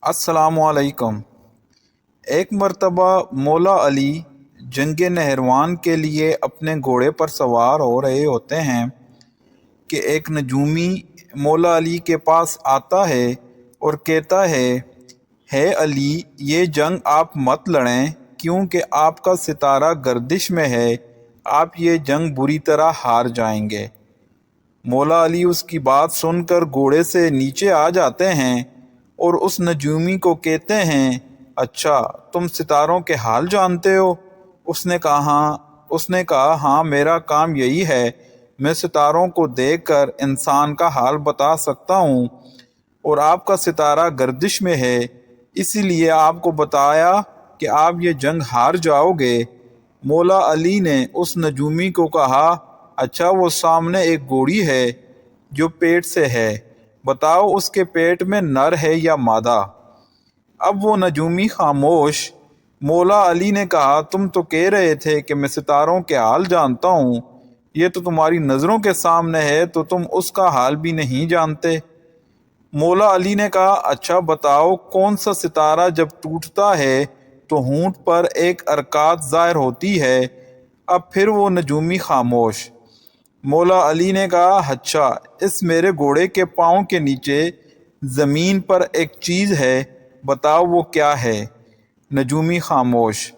السلام علیکم۔ ایک مرتبہ مولا علی جنگ نہروان کے لیے اپنے گھوڑے پر سوار ہو رہے ہوتے ہیں کہ ایک نجومی مولا علی کے پاس آتا ہے اور کہتا ہے علی، یہ جنگ آپ مت لڑیں کیونکہ آپ کا ستارہ گردش میں ہے، آپ یہ جنگ بری طرح ہار جائیں گے۔ مولا علی اس کی بات سن کر گھوڑے سے نیچے آ جاتے ہیں اور اس نجومی کو کہتے ہیں، اچھا تم ستاروں کے حال جانتے ہو؟ اس نے کہا ہاں، میرا کام یہی ہے، میں ستاروں کو دیکھ کر انسان کا حال بتا سکتا ہوں، اور آپ کا ستارہ گردش میں ہے، اسی لیے آپ کو بتایا کہ آپ یہ جنگ ہار جاؤ گے۔ مولا علی نے اس نجومی کو کہا، اچھا وہ سامنے ایک گھوڑی ہے جو پیٹ سے ہے، بتاؤ اس کے پیٹ میں نر ہے یا مادہ؟ اب وہ نجومی خاموش۔ مولا علی نے کہا، تم تو کہہ رہے تھے کہ میں ستاروں کے حال جانتا ہوں، یہ تو تمہاری نظروں کے سامنے ہے تو تم اس کا حال بھی نہیں جانتے۔ مولا علی نے کہا، اچھا بتاؤ کون سا ستارہ جب ٹوٹتا ہے تو ہونٹ پر ایک حرکات ظاہر ہوتی ہے؟ اب پھر وہ نجومی خاموش۔ مولا علی نے کہا، اچھا اس میرے گھوڑے کے پاؤں کے نیچے زمین پر ایک چیز ہے، بتاؤ وہ کیا ہے؟ نجومی خاموش۔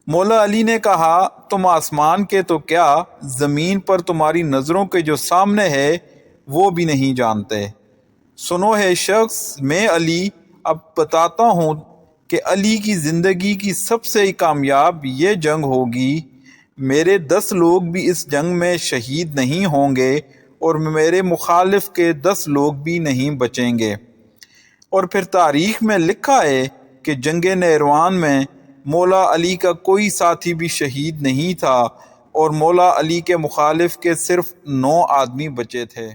مولا علی نے کہا، تم آسمان کے تو کیا، زمین پر تمہاری نظروں کے جو سامنے ہے وہ بھی نہیں جانتے۔ سنو ہے شخص، میں علی اب بتاتا ہوں کہ علی کی زندگی کی سب سے کامیاب یہ جنگ ہوگی، میرے 10 لوگ بھی اس جنگ میں شہید نہیں ہوں گے اور میرے مخالف کے 10 لوگ بھی نہیں بچیں گے۔ اور پھر تاریخ میں لکھا ہے کہ جنگ نہروان میں مولا علی کا کوئی ساتھی بھی شہید نہیں تھا اور مولا علی کے مخالف کے صرف 9 آدمی بچے تھے۔